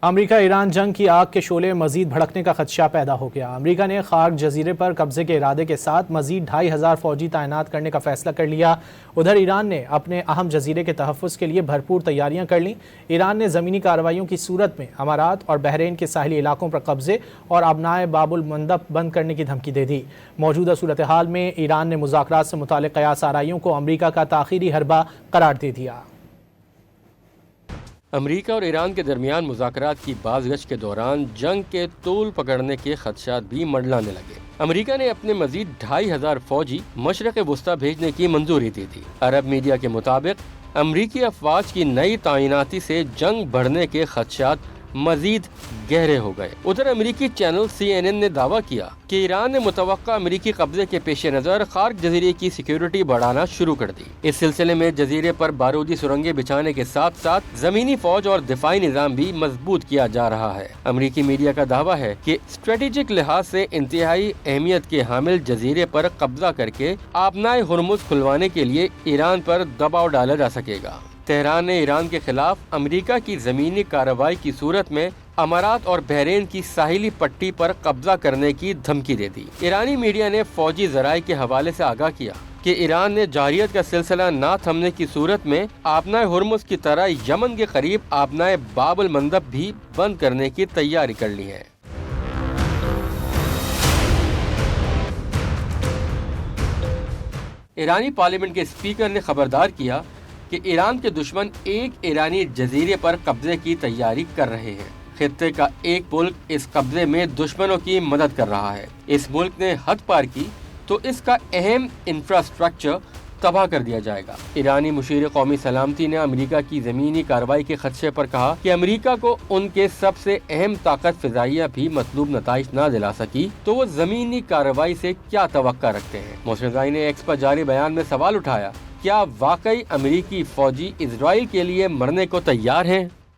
امریکہ ایران جنگ کی آگ کے شعلے مزید بھڑکنے کا خدشہ پیدا ہو گیا۔ امریکہ نے خارق جزیرے پر قبضے کے ارادے کے ساتھ مزید 2500 فوجی تعینات کرنے کا فیصلہ کر لیا۔ ادھر ایران نے اپنے اہم جزیرے کے تحفظ کے لیے بھرپور تیاریاں کر لیں۔ ایران نے زمینی کارروائیوں کی صورت میں امارات اور بحرین کے ساحلی علاقوں پر قبضے اور آبنائے باب المندب بند کرنے کی دھمکی دے دی۔ موجودہ صورتحال میں ایران نے مذاکرات سے متعلق قیاس آرائیوں کو امریکہ کا تاخیری حربہ قرار دے دیا۔ امریکہ اور ایران کے درمیان مذاکرات کی بازگشت کے دوران جنگ کے طول پکڑنے کے خدشات بھی منڈلانے لگے۔ امریکہ نے اپنے مزید 2500 فوجی مشرق وسطی بھیجنے کی منظوری دی تھی۔ عرب میڈیا کے مطابق امریکی افواج کی نئی تعیناتی سے جنگ بڑھنے کے خدشات مزید گہرے ہو گئے۔ ادھر امریکی چینل CNN نے دعویٰ کیا کہ ایران نے متوقع امریکی قبضے کے پیش نظر خارق جزیرے کی سیکیورٹی بڑھانا شروع کر دی۔ اس سلسلے میں جزیرے پر بارودی سرنگیں بچھانے کے ساتھ ساتھ زمینی فوج اور دفاعی نظام بھی مضبوط کیا جا رہا ہے۔ امریکی میڈیا کا دعویٰ ہے کہ اسٹریٹجک لحاظ سے انتہائی اہمیت کے حامل جزیرے پر قبضہ کر کے آبنائے ہرمز کھلوانے کے لیے ایران پر دباؤ ڈالا جا سکے گا۔ تہران نے ایران کے خلاف امریکہ کی زمینی کارروائی کی صورت میں امارات اور بحرین کی ساحلی پٹی پر قبضہ کرنے کی دھمکی دے دی۔ ایرانی میڈیا نے فوجی ذرائع کے حوالے سے آگاہ کیا کہ ایران نے جارحیت کا سلسلہ نہ تھمنے کی صورت میں آبنائے ہرمز کی طرح یمن کے قریب آبنائے باب المندب بھی بند کرنے کی تیاری کر لی ہے۔ ایرانی پارلیمنٹ کے اسپیکر نے خبردار کیا کہ ایران کے دشمن ایک ایرانی جزیرے پر قبضے کی تیاری کر رہے ہیں۔ خطے کا ایک ملک اس قبضے میں دشمنوں کی مدد کر رہا ہے۔ اس ملک نے حد پار کی تو اس کا اہم انفراسٹرکچر تباہ کر دیا جائے گا۔ ایرانی مشیر قومی سلامتی نے امریکہ کی زمینی کارروائی کے خدشے پر کہا کہ امریکہ کو ان کے سب سے اہم طاقت فضائیہ بھی مطلوب نتائج نہ دلا سکی تو وہ زمینی کارروائی سے کیا توقع رکھتے ہیں۔ موسمیائی نے ایکس پر جاری بیان میں سوال اٹھایا، کیا واقعی امریکی فوجی اسرائیل کے لیے مرنے کو تیار ہیں؟